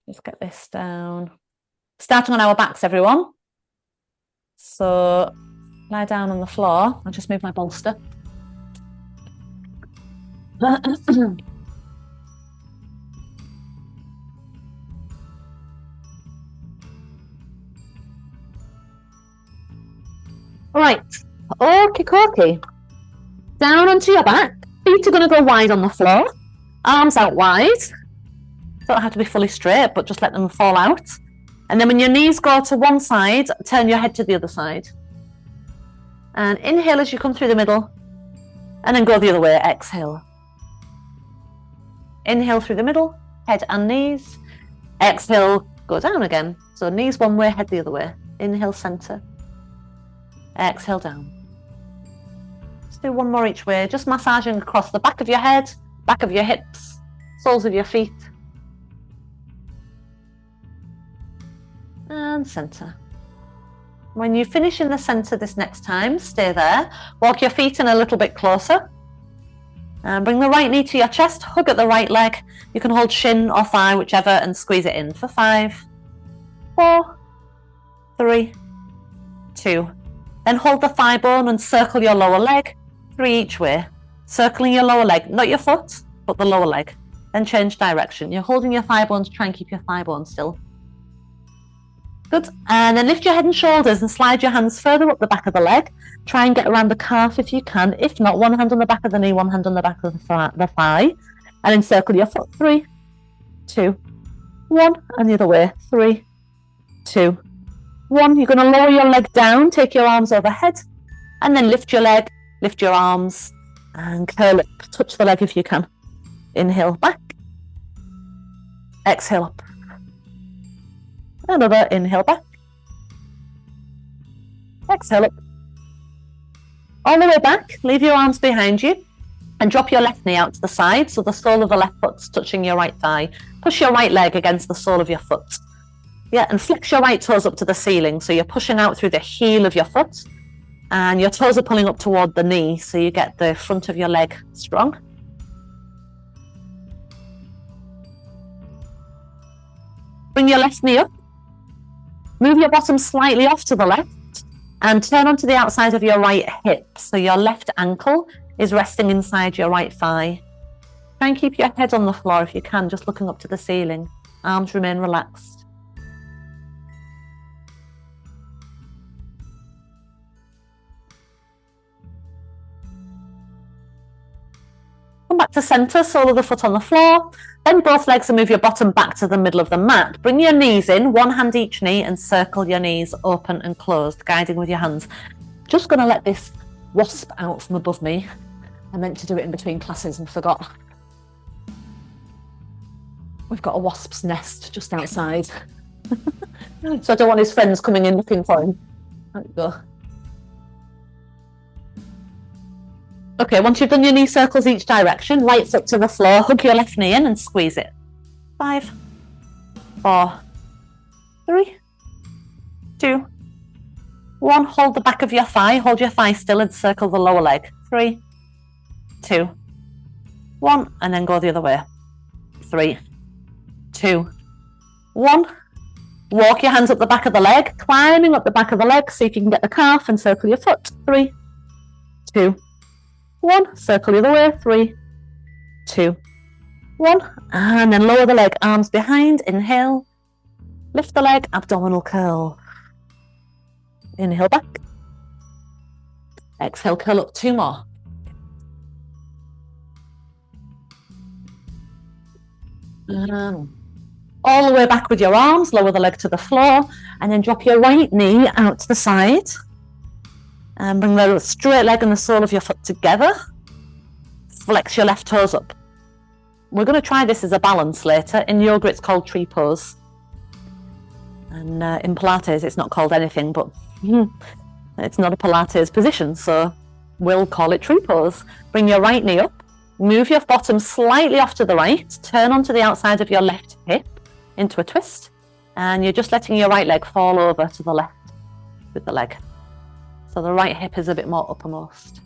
Just get this down. Starting on our backs, everyone. So lie down on the floor. I'll just move my bolster. Right, okay. Down onto your back. Feet are going to go wide on the floor. Arms out wide. Don't have to be fully straight, but just let them fall out. And then when your knees go to one side, turn your head to the other side. And inhale as you come through the middle. And then go the other way, exhale. Inhale through the middle, head and knees. Exhale, go down again. So knees one way, head the other way. Inhale, center. Exhale, down. Let's do one more each way, just massaging across the back of your head, back of your hips, soles of your feet. And center. When you finish in the center this next time, stay there. Walk your feet in a little bit closer. And bring the right knee to your chest, hug at the right leg. You can hold shin or thigh, whichever, and squeeze it in for 5, 4, 3, 2. Then hold the thigh bone and circle your lower leg, 3 each way. Circling your lower leg, not your foot, but the lower leg. Then change direction. You're holding your thigh bone to try and keep your thigh bone still. Good. And then lift your head and shoulders and slide your hands further up the back of the leg. Try and get around the calf if you can. If not, one hand on the back of the knee, one hand on the back of the thigh. And then circle your foot. 3, 2, 1. And the other way. 3, 2, 1. You're going to lower your leg down, take your arms overhead, and then lift your leg, lift your arms, and curl up. Touch the leg if you can. Inhale back. Exhale up. Another inhale back. Exhale up. All the way back, leave your arms behind you and drop your left knee out to the side so the sole of the left foot's touching your right thigh. Push your right leg against the sole of your foot. Yeah, and flex your right toes up to the ceiling so you're pushing out through the heel of your foot and your toes are pulling up toward the knee so you get the front of your leg strong. Bring your left knee up. Move your bottom slightly off to the left and turn onto the outside of your right hip. So your left ankle is resting inside your right thigh. Try and keep your head on the floor if you can, just looking up to the ceiling. Arms remain relaxed. Come back to center, sole of the foot on the floor. Bend both legs and move your bottom back to the middle of the mat. Bring your knees in, one hand each knee, and circle your knees open and closed, guiding with your hands. Just going to let this wasp out from above me. I meant to do it in between classes and forgot. We've got a wasp's nest just outside. So I don't want his friends coming in looking for him. There you go. Okay, once you've done your knee circles each direction, lights up to the floor, hug your left knee in and squeeze it. 5, 4, 3, 2, 1. Hold the back of your thigh, hold your thigh still and circle the lower leg. 3, 2, 1, and then go the other way. 3, 2, 1. Walk your hands up the back of the leg, climbing up the back of the leg, see if you can get the calf and circle your foot. 3, 2, 1, circle the other way, 3, 2, 1, and then lower the leg, arms behind, inhale, lift the leg, abdominal curl, inhale back, exhale, curl up, 2 more. All the way back with your arms, lower the leg to the floor, and then drop your right knee out to the side. And bring the straight leg and the sole of your foot together. Flex your left toes up. We're going to try this as a balance later. In yoga, it's called tree pose. And in Pilates, it's not called anything, but it's not a Pilates position, so we'll call it tree pose. Bring your right knee up. Move your bottom slightly off to the right. Turn onto the outside of your left hip into a twist. And you're just letting your right leg fall over to the left with the leg. So the right hip is a bit more uppermost.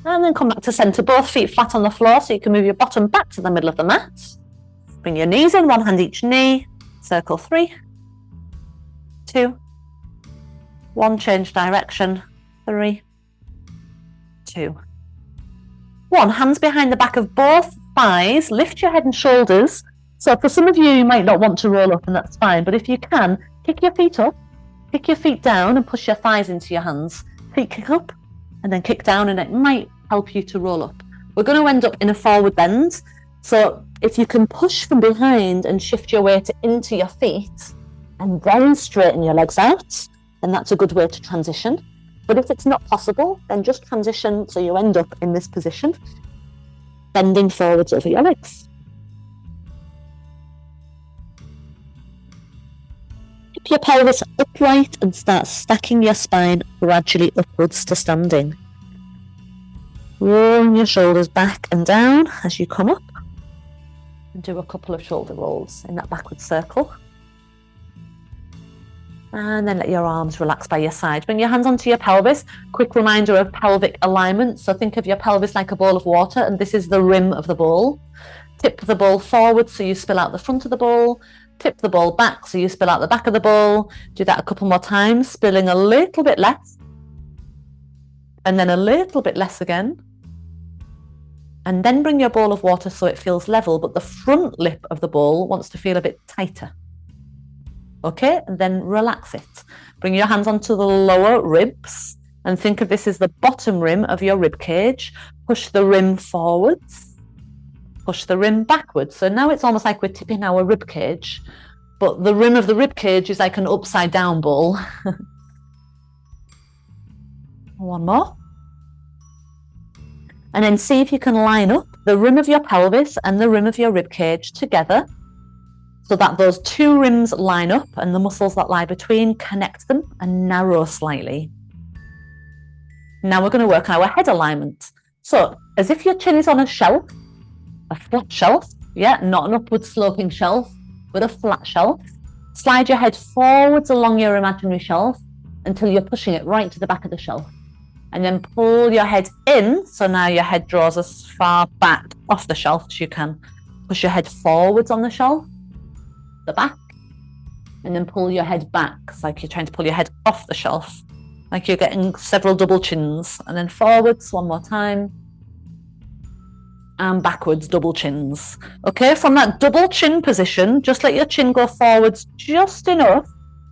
And then come back to center, both feet flat on the floor, so you can move your bottom back to the middle of the mat. Bring your knees in, one hand each knee, circle 3, 2, 1, change direction, 3, 2, 1. Hands behind the back of both thighs, lift your head and shoulders. So for some of you, you might not want to roll up, and that's fine, but if you can, kick your feet up, kick your feet down and push your thighs into your hands. Feet kick up and then kick down, and it might help you to roll up. We're going to end up in a forward bend. So if you can push from behind and shift your weight into your feet and then straighten your legs out, then that's a good way to transition. But if it's not possible, then just transition so you end up in this position, bending forwards over your legs. Keep your pelvis upright and start stacking your spine gradually upwards to standing. Rolling your shoulders back and down as you come up. And do a couple of shoulder rolls in that backward circle. And then let your arms relax by your side. Bring your hands onto your pelvis. Quick reminder of pelvic alignment. So think of your pelvis like a bowl of water, and this is the rim of the bowl. Tip the bowl forward so you spill out the front of the bowl. Tip the bowl back so you spill out the back of the bowl. Do that a couple more times, spilling a little bit less. And then a little bit less again. And then bring your bowl of water so it feels level, but the front lip of the bowl wants to feel a bit tighter. Okay, and then relax it. Bring your hands onto the lower ribs and think of this as the bottom rim of your rib cage. Push the rim forwards, push the rim backwards. So now it's almost like we're tipping our rib cage, but the rim of the rib cage is like an upside down bowl. One more. And then see if you can line up the rim of your pelvis and the rim of your rib cage together so that those two rims line up and the muscles that lie between connect them and narrow slightly. Now we're going to work on our head alignment. So as if your chin is on a shelf, a flat shelf, yeah, not an upward sloping shelf, but a flat shelf. Slide your head forwards along your imaginary shelf until you're pushing it right to the back of the shelf. And then pull your head in, so now your head draws as far back off the shelf as you can. Push your head forwards on the shelf, the back, and then pull your head back. It's like you're trying to pull your head off the shelf, like you're getting several double chins. And then forwards one more time, and backwards, double chins. Okay, from that double chin position, just let your chin go forwards just enough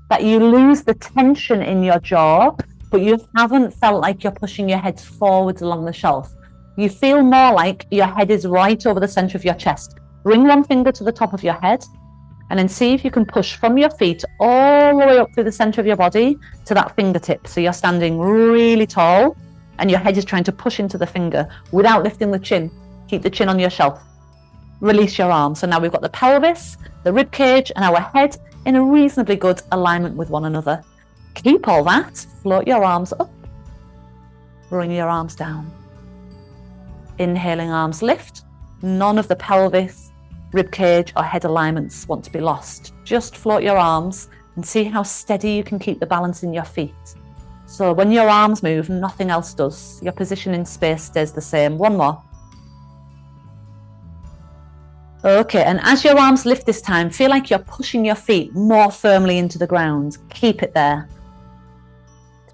that you lose the tension in your jaw, but you haven't felt like you're pushing your head forwards along the shelf. You feel more like your head is right over the center of your chest. Bring one finger to the top of your head and then see if you can push from your feet all the way up through the center of your body to that fingertip. So you're standing really tall and your head is trying to push into the finger without lifting the chin. Keep the chin on your shelf. Release your arms. So now we've got the pelvis, the rib cage, and our head in a reasonably good alignment with one another. Keep all that, float your arms up, bring your arms down. Inhaling, arms lift. None of the pelvis, rib cage or head alignments want to be lost. Just float your arms and see how steady you can keep the balance in your feet. So when your arms move, nothing else does. Your position in space stays the same. One more. Okay, and as your arms lift this time, feel like you're pushing your feet more firmly into the ground. Keep it there.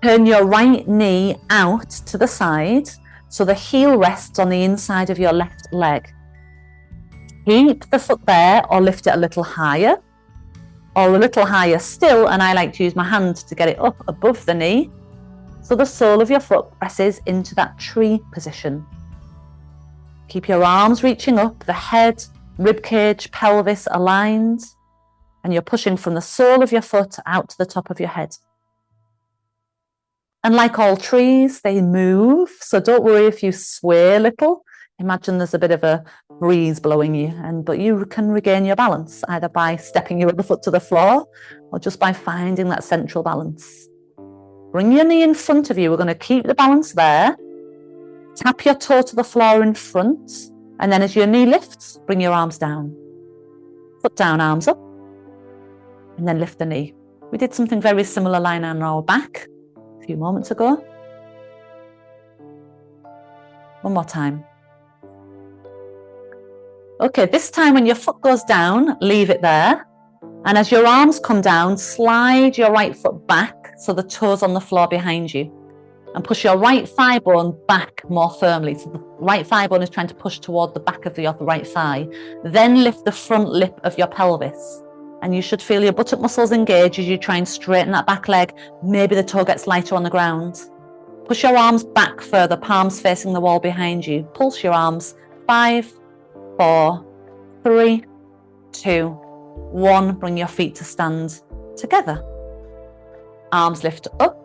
Turn your right knee out to the side so the heel rests on the inside of your left leg. Keep the foot there or lift it a little higher or a little higher still, and I like to use my hand to get it up above the knee so the sole of your foot presses into that tree position. Keep your arms reaching up, the head, rib cage, pelvis aligned, and you're pushing from the sole of your foot out to the top of your head. And like all trees, they move, so don't worry if you sway a little. Imagine there's a bit of a breeze blowing you, but you can regain your balance either by stepping your other foot to the floor or just by finding that central balance. Bring your knee in front of you. We're going to keep the balance there. Tap your toe to the floor in front, and then as your knee lifts, bring your arms down. Foot down, arms up, and then lift the knee. We did something very similar lying on our back a few moments ago. One more time. Okay, this time when your foot goes down, leave it there. And as your arms come down, slide your right foot back so the toes on the floor behind you. And push your right thigh bone back more firmly. So the right thigh bone is trying to push toward the back of your right thigh. Then lift the front lip of your pelvis. And you should feel your buttock muscles engage as you try and straighten that back leg. Maybe the toe gets lighter on the ground. Push your arms back further, palms facing the wall behind you. Pulse your arms. 5, 4, 3, 2, 1. Bring your feet to stand together. Arms lift up.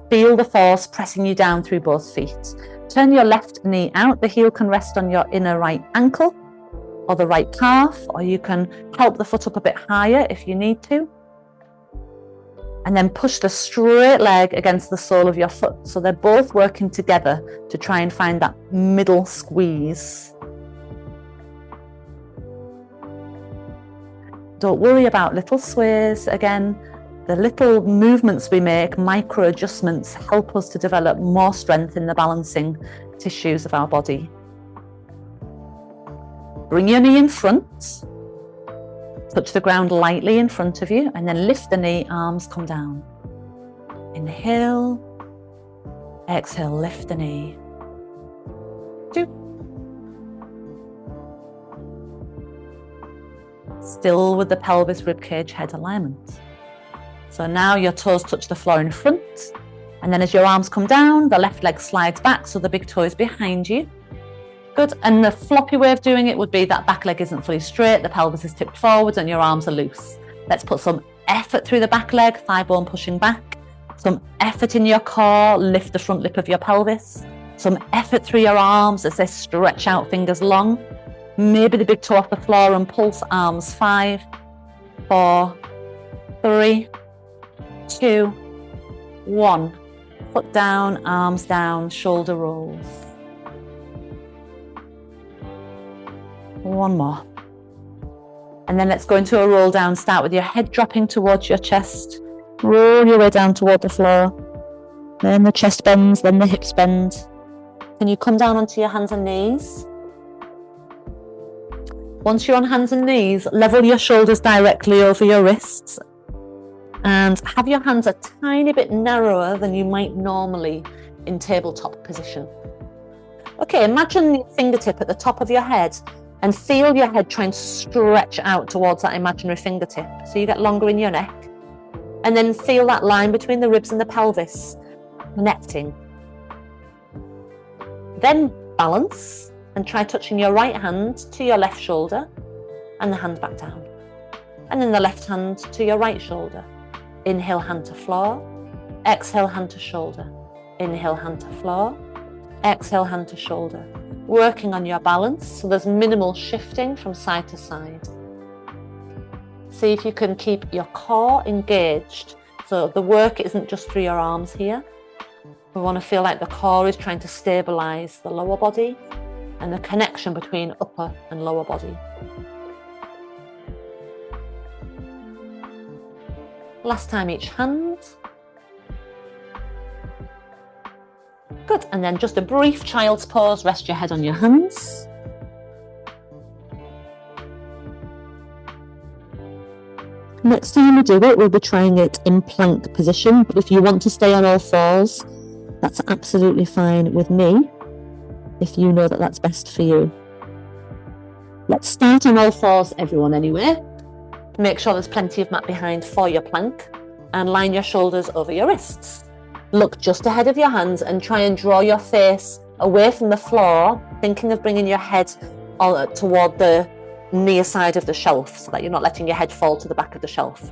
Feel the force pressing you down through both feet. Turn your left knee out. The heel can rest on your inner right ankle or the right calf, or you can help the foot up a bit higher if you need to. And then push the straight leg against the sole of your foot. So they're both working together to try and find that middle squeeze. Don't worry about little sways. Again, the little movements we make, micro adjustments, help us to develop more strength in the balancing tissues of our body. Bring your knee in front. Touch the ground lightly in front of you, and then lift the knee, arms come down. Inhale, exhale, lift the knee. 2. Still with the pelvis, ribcage, head alignment. So now your toes touch the floor in front, and then as your arms come down, the left leg slides back so the big toe is behind you. Good, and the floppy way of doing it would be that back leg isn't fully straight, the pelvis is tipped forwards and your arms are loose. Let's put some effort through the back leg, thigh bone pushing back, some effort in your core, lift the front lip of your pelvis, some effort through your arms as they stretch out, fingers long, maybe the big toe off the floor and pulse arms. 5, 4, 3, 2, 1. Foot down, arms down, shoulder rolls. One more. And then let's go into a roll down. Start with your head dropping towards your chest. Roll your way down toward the floor. Then the chest bends, then the hips bend. Can you come down onto your hands and knees? Once you're on hands and knees, level your shoulders directly over your wrists and have your hands a tiny bit narrower than you might normally in tabletop position. Okay, imagine your fingertip at the top of your head and feel your head trying to stretch out towards that imaginary fingertip so you get longer in your neck. And then feel that line between the ribs and the pelvis connecting. Then balance and try touching your right hand to your left shoulder and the hand back down. And then the left hand to your right shoulder. Inhale, hand to floor. Exhale, hand to shoulder. Inhale, hand to floor. Exhale, hand to shoulder. Working on your balance so there's minimal shifting from side to side. See if you can keep your core engaged. So the work isn't just through your arms here. We want to feel like the core is trying to stabilize the lower body and the connection between upper and lower body. Last time each hand. Good, and then just a brief child's pose, rest your head on your hands. Next time we do it, we'll be trying it in plank position, but if you want to stay on all fours, that's absolutely fine with me, if you know that that's best for you. Let's start on all fours, everyone, anyway. Make sure there's plenty of mat behind for your plank, and line your shoulders over your wrists. Look just ahead of your hands and try and draw your face away from the floor, thinking of bringing your head toward the near side of the shelf so that you're not letting your head fall to the back of the shelf.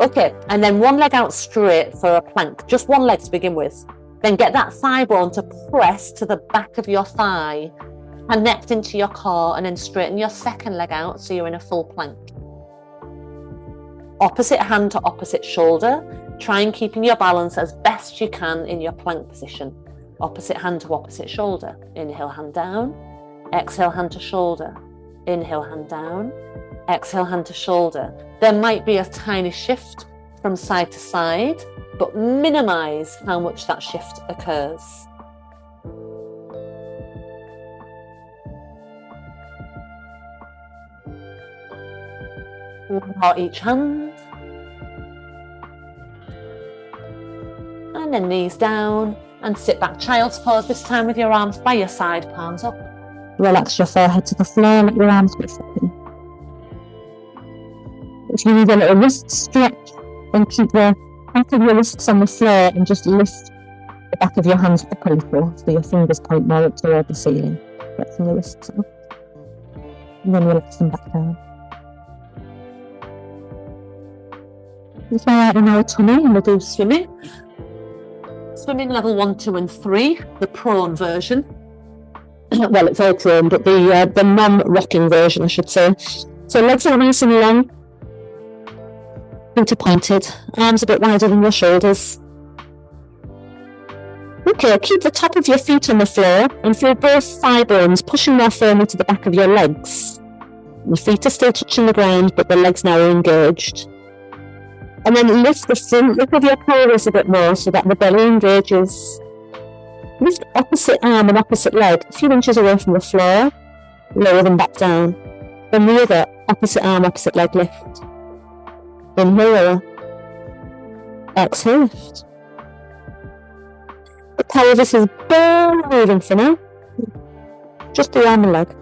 Okay, and then one leg out straight for a plank, just one leg to begin with. Then get that thigh bone to press to the back of your thigh, connect into your core, and then straighten your second leg out so you're in a full plank. Opposite hand to opposite shoulder. Try and keeping your balance as best you can in your plank position. Opposite hand to opposite shoulder. Inhale, hand down. Exhale, hand to shoulder. Inhale, hand down. Exhale, hand to shoulder. There might be a tiny shift from side to side, but minimize how much that shift occurs. One more each hand. And then knees down and sit back. Child's pose this time with your arms by your side, palms up. Relax your forehead to the floor, let your arms be open. If you need a little wrist stretch, then keep the back of your wrists on the floor and just lift the back of your hands up a little so your fingers point more up toward the ceiling. Flexing the wrists up. And then relax them back down. Let's lie out in our tummy and we'll do swimming. Swimming level 1, 2 and 3, the prone version. Well, it's all prone, but the non-rocking version, I should say. So legs are nice and long. Feet are pointed. Arms a bit wider than your shoulders. Okay, keep the top of your feet on the floor and feel both thigh bones pushing more firmly to the back of your legs. Your feet are still touching the ground, but the legs now are engaged. And then lift the front lip of your pelvis a bit more so that the belly engages. Lift opposite arm and opposite leg a few inches away from the floor. Lower them back down. Then the other opposite arm, opposite leg lift. Inhale, lower. Exhale, lift. The pelvis is barely moving for now. Just the arm and leg.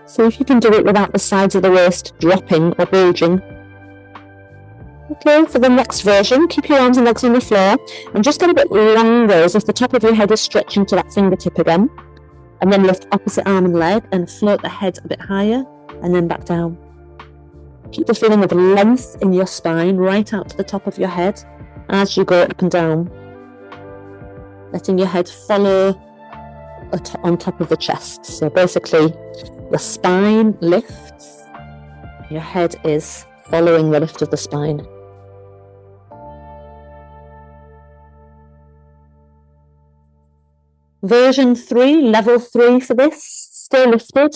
So if you can do it without the sides of the waist dropping or bulging. Okay, for the next version, keep your arms and legs on the floor and just get a bit longer as if the top of your head is stretching to that fingertip again. And then lift opposite arm and leg and float the head a bit higher and then back down. Keep the feeling of length in your spine right out to the top of your head as you go up and down. Letting your head follow on top of the chest. So basically, the spine lifts, your head is following the lift of the spine. Version 3, level 3 for this, stay lifted.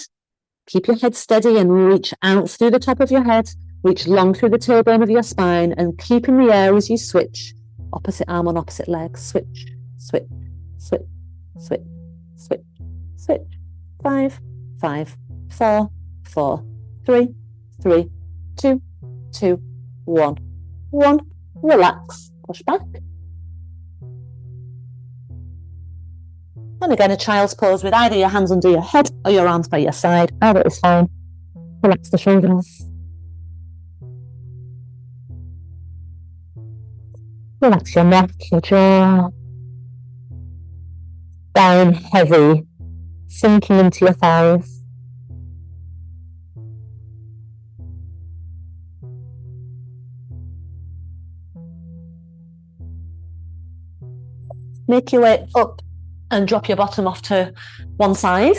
Keep your head steady and reach out through the top of your head, reach long through the tailbone of your spine and keep in the air as you switch. Opposite arm on opposite leg, switch, switch, switch, switch, switch, switch. 5, 5, 4, 4, 3, 3, 2, 2, 1, 1. Relax, push back. And again, a child's pose with either your hands under your head or your arms by your side. Either is fine. Relax the shoulders. Relax your neck, your jaw. Down heavy, sinking into your thighs. Make your way up and drop your bottom off to one side.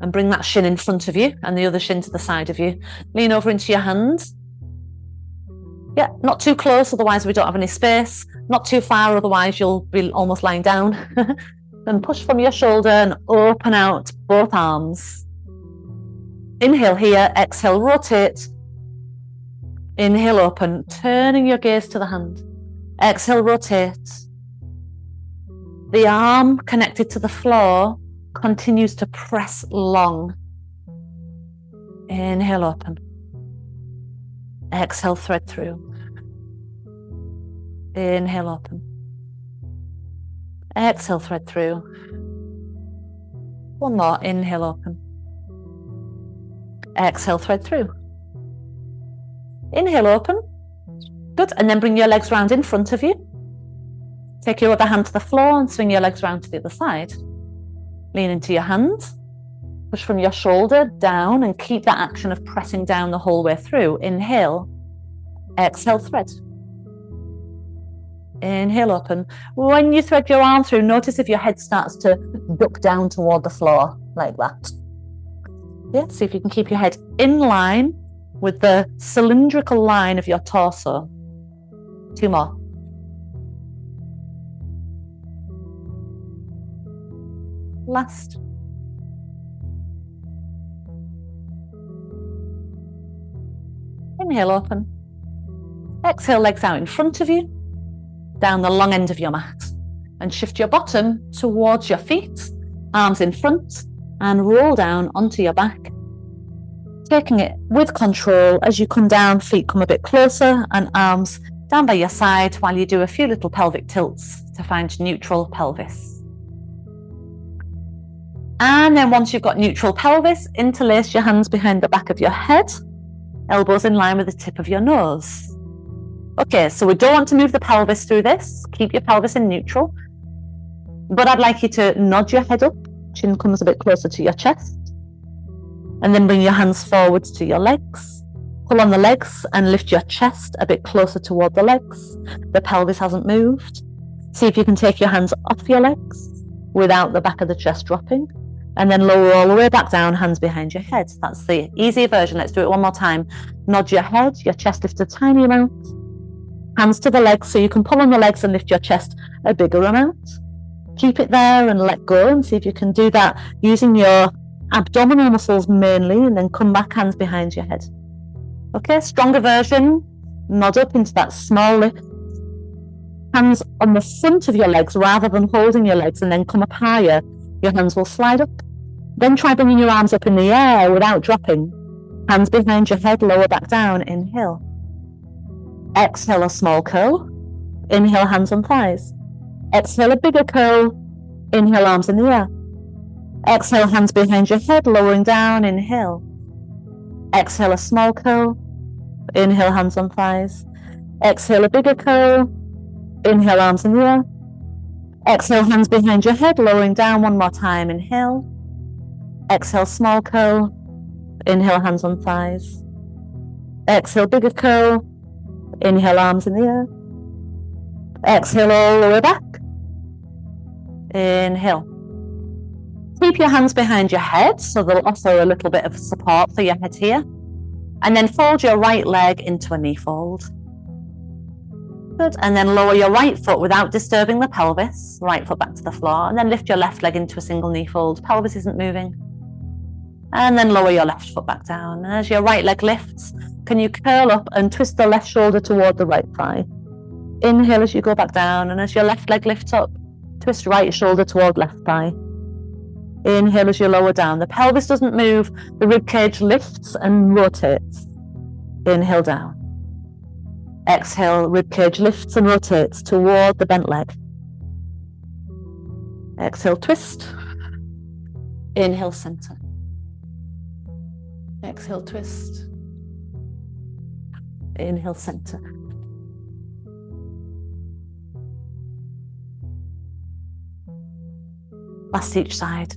And bring that shin in front of you and the other shin to the side of you. Lean over into your hands. Yeah, not too close, otherwise we don't have any space. Not too far, otherwise you'll be almost lying down. Then push from your shoulder and open out both arms. Inhale here, exhale, rotate. Inhale, open, turning your gaze to the hand. Exhale, rotate. The arm connected to the floor continues to press long. Inhale, open. Exhale, thread through. Inhale, open. Exhale, thread through. One more, inhale, open. Exhale, thread through. Inhale, open. Good, and then bring your legs round in front of you. Take your other hand to the floor and swing your legs round to the other side. Lean into your hands. Push from your shoulder down and keep that action of pressing down the whole way through. Inhale. Exhale, thread. Inhale, open. When you thread your arm through, notice if your head starts to duck down toward the floor, like that. Yeah, see if you can keep your head in line with the cylindrical line of your torso. 2 more. Last. Inhale, open. Exhale, legs out in front of you, down the long end of your mat. And shift your bottom towards your feet, arms in front, and roll down onto your back, taking it with control. As you come down, feet come a bit closer and arms down by your side while you do a few little pelvic tilts to find neutral pelvis. And then once you've got neutral pelvis, interlace your hands behind the back of your head, elbows in line with the tip of your nose. Okay, so we don't want to move the pelvis through this. Keep your pelvis in neutral. But I'd like you to nod your head up, chin comes a bit closer to your chest. And then bring your hands forwards to your legs. Pull on the legs and lift your chest a bit closer toward the legs. The pelvis hasn't moved. See if you can take your hands off your legs without the back of the chest dropping. And then lower all the way back down, hands behind your head. That's the easier version. Let's do it one more time. Nod your head, your chest lifts a tiny amount. Hands to the legs so you can pull on the legs and lift your chest a bigger amount. Keep it there and let go, and see if you can do that using your abdominal muscles mainly, and then come back, hands behind your head. Okay, stronger version. Nod up into that small lift. Hands on the front of your legs rather than holding your legs, and then come up higher. Your hands will slide up. Then try bringing your arms up in the air without dropping. Hands behind your head, lower back down. Inhale. Exhale a small curl. Inhale, hands on thighs. Exhale a bigger curl. Inhale, arms in the air. Exhale, hands behind your head, lowering down. Inhale. Exhale a small curl. Inhale, hands on thighs. Exhale a bigger curl. Inhale, arms in the air. Exhale, hands behind your head, lowering down. One more time. Inhale. Exhale, small curl. Inhale, hands on thighs. Exhale, bigger curl. Inhale, arms in the air. Exhale all the way back. Inhale. Keep your hands behind your head so they'll offer a little bit of support for your head here. And then fold your right leg into a knee fold. Good. And then lower your right foot without disturbing the pelvis. Right foot back to the floor. And then lift your left leg into a single knee fold. Pelvis isn't moving. And then lower your left foot back down. As your right leg lifts, can you curl up and twist the left shoulder toward the right thigh? Inhale as you go back down. And as your left leg lifts up, twist right shoulder toward left thigh. Inhale as you lower down. The pelvis doesn't move. The rib cage lifts and rotates. Inhale down. Exhale, rib cage lifts and rotates toward the bent leg. Exhale, twist. Inhale, center. Exhale, twist. Inhale, center. Last each side.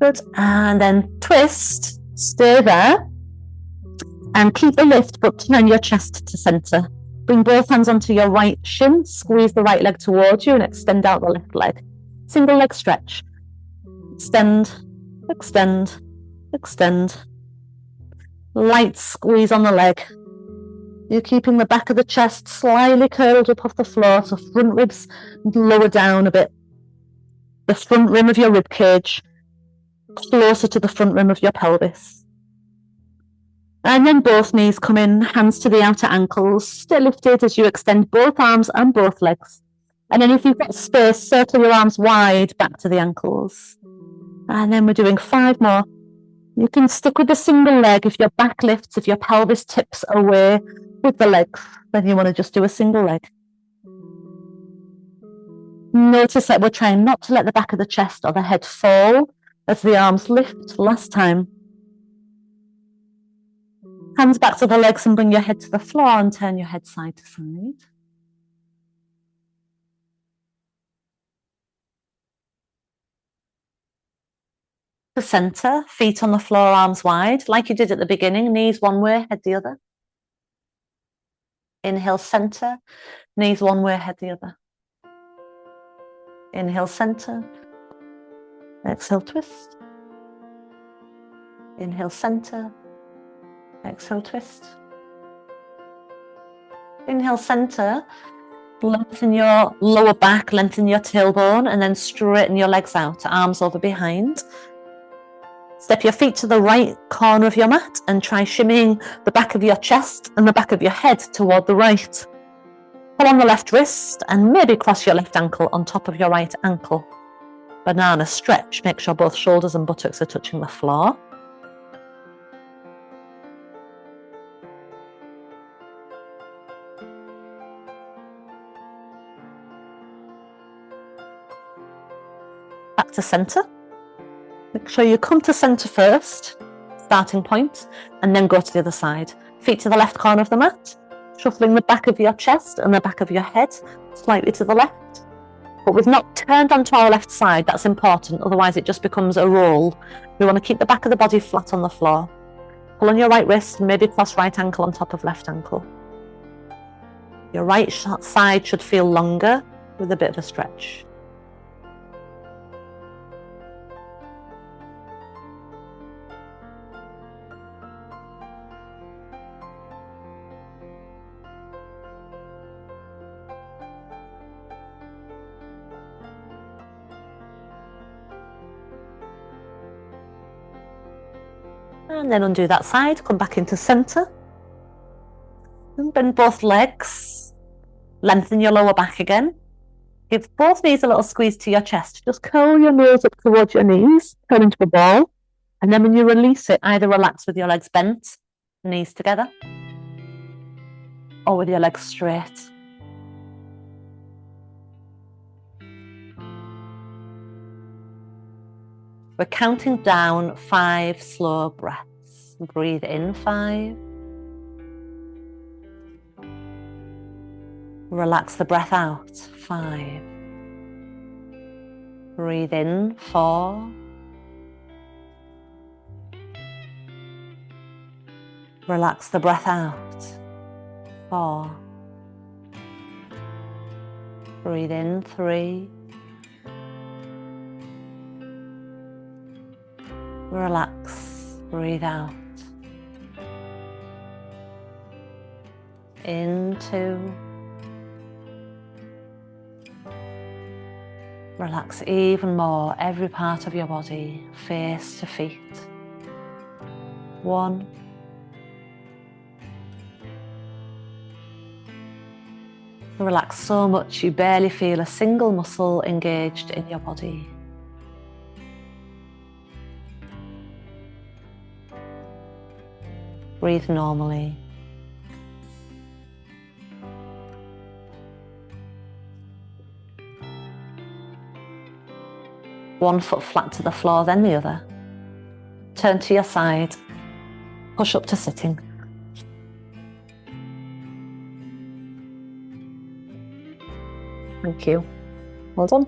Good. And then twist, stay there, and keep the lift, but turn your chest to center. Bring both hands onto your right shin, squeeze the right leg towards you and extend out the left leg. Single leg stretch. Extend, extend, extend. Light squeeze on the leg. You're keeping the back of the chest slightly curled up off the floor, so front ribs lower down a bit. The front rim of your rib cage closer to the front rim of your pelvis. And then both knees come in, hands to the outer ankles. Stay lifted as you extend both arms and both legs. And then if you've got space, circle your arms wide back to the ankles. And then we're doing 5 more. You can stick with the single leg if your back lifts, if your pelvis tips away with the legs, then you want to just do a single leg. Notice that we're trying not to let the back of the chest or the head fall as the arms lift. Last time. Hands back to the legs and bring your head to the floor and turn your head side to side. To center, feet on the floor, arms wide, like you did at the beginning, knees one way, head the other. Inhale, center, knees one way, head the other. Inhale, center. Exhale, twist. Inhale, center. Exhale, twist. Inhale, center. Lengthen your lower back, lengthen your tailbone, and then straighten your legs out, arms over behind. Step your feet to the right corner of your mat and try shimmying the back of your chest and the back of your head toward the right. Pull on the left wrist and maybe cross your left ankle on top of your right ankle. Banana stretch. Make sure both shoulders and buttocks are touching the floor. Back to center. Make sure you come to center first, starting point, and then go to the other side. Feet to the left corner of the mat, shuffling the back of your chest and the back of your head slightly to the left. But we've not turned onto our left side, that's important, otherwise it just becomes a roll. We want to keep the back of the body flat on the floor. Pull on your right wrist and maybe cross right ankle on top of left ankle. Your right side should feel longer with a bit of a stretch. And then undo that side, come back into center. And bend both legs. Lengthen your lower back again. Give both knees a little squeeze to your chest. Just curl your nose up towards your knees, turn into a ball. And then when you release it, either relax with your legs bent, knees together, or with your legs straight. We're counting down 5 slow breaths. Breathe in 5. Relax the breath out, 5. Breathe in, 4. Relax the breath out, 4. Breathe in, 3. Relax, breathe out. In, 2. Relax even more, every part of your body, face to feet. 1. Relax so much you barely feel a single muscle engaged in your body. Breathe normally. One foot flat to the floor, then the other. Turn to your side. Push up to sitting. Thank you. Well done.